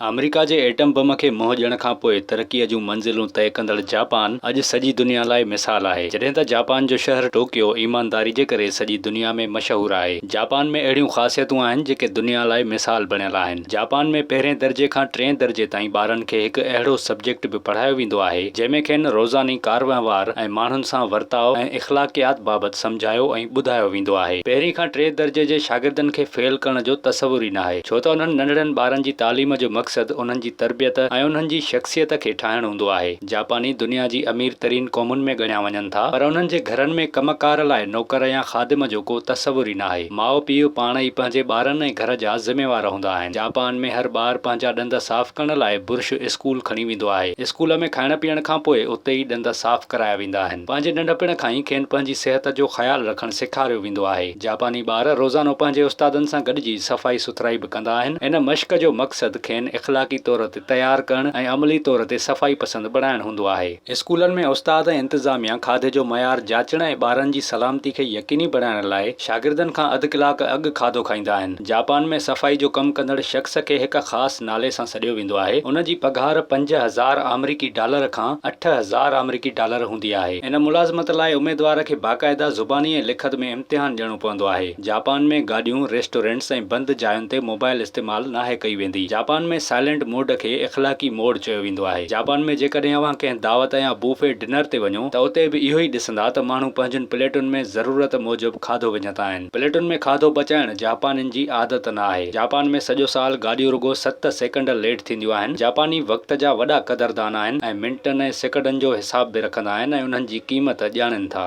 America जे atom bomb खे मुंहुं ॾियण खां पोइ तरक़ीअ जूं मंज़िलूं तय कंदड़ जापान अॼु सॼी दुनिया लाइ मिसाल आहे। जॾहिं त जापान जो शहर टोक्यो ईमानदारी जे करे सॼी दुनिया में मशहूरु आहे। जापान में अहिड़ियूं ख़ासियतूं आहिनि जेके दुनिया लाइ मिसाल बणियल आहिनि। जापान में पहिरें दर्जे खां 3 दर्जे ताईं ॿारनि खे हिकु अहिड़ो सब्जेक्ट बि पढ़ायो वेंदो आहे जंहिंमें खेनि रोज़ानी कारवहिंवार ऐं माण्हुनि सां वर्ताव ऐं इख़्लाक़ियात बाबति सम्झायो ऐं ॿुधायो वेंदो आहे। पहिरीं खां 3 दर्जे जे शागिर्दनि खे फेल करण जो तसवुर ई न आहे, छो त उन्हनि नंढड़नि ॿारनि जी तालीम जो मक़सद उन्हनि जी तरबियत ऐं उन्हनि जी शख़्सियत खे ठाहिणु हूंदो आहे। जापानी दुनिया जी अमीर तरीन क़ौमुनि में ॻणिया वञनि था, पर उन्हनि जे घरनि में कमकार लाइ नौकर या ख़ादिम जो को तसवुर ई न आहे। माउ पीउ पाण ई पंहिंजे ॿारनि ऐं घर जा ज़िम्मेवार हूंदा आहिनि। जापान में हर ॿार पंहिंजा ॾंद साफ़ करण लाइ बुर्श स्कूल खणी वेंदो आहे। स्कूल में खाइण पीअण खां पोइ उते ई ॾंद साफ़ कराया वेंदा आहिनि। पंहिंजे नंढपण खां ई खेनि पंहिंजी सिहत जो ख़्यालु रखणु सेखारियो वेंदो आहे। जापानी ॿार रोज़ानो पंहिंजे उस्तादनि सां गॾिजी सफ़ाई सुथराई बि कंदा आहिनि। इन मश्क जो मक़सदु खेनि इख़्लाक़ी तौर ते तयारु करणु ऐं अमली तौर ते सफ़ाई पसंद बणाइणु हूंदो आहे। स्कूलनि में उस्ताद ऐं इंतिज़ामिया खाधे जो मयार जाचण ऐं ॿारनि जी सलामती खे यकीनी बणाइण लाइ शागिर्दनि खां अधु कलाक अॻु खाधो खाईंदा आहिनि। जापान में सफ़ाई जो कमु कंदड़ शख़्स खे हिक ख़ासि नाले सां सॾियो वेंदो आहे। उन जी पघार $5000 अमरीकी डॉलर खां $8000 अमरीकी डॉलर हूंदी आहे। इन मुलाज़मत लाइ उमेदवार खे बाक़ाइदा ज़ुबानी ऐं लिखत में इम्तिहान ॾियणो पवंदो आहे। जापान में गाॾियूं, रेस्टोरेंट्स ऐं बंदि जायुनि ते मोबाइल इस्तेमालु नाहे कई वेंदी। जापान में साइलेंट मोड खे इख़्लाक़ी मोड चयो वेंदो आहे। जापान में जेकॾहिं अव्हां कंहिं दावत या बूफे डिनर ते वञो त उते बि इहो ई ॾिसंदा त माण्हू पंहिंजनि प्लेटुनि में ज़रूरत मूजिबि खाधो विझंदा आहिनि। प्लेटुनि में खाधो पचाइण जापानियुनि जी आदत न आहे। जापान में सॼो साल गाॾियूं रुॻो 7 सेकंड लेट थींदियूं आहिनि। जापानी वक़्त जा वॾा क़दरदान आहिनि ऐं मिंटनि ऐं सेकंडनि जो हिसाब बि रखंदा आहिनि ऐं उन्हनि जी क़ीमत ॼाणनि था।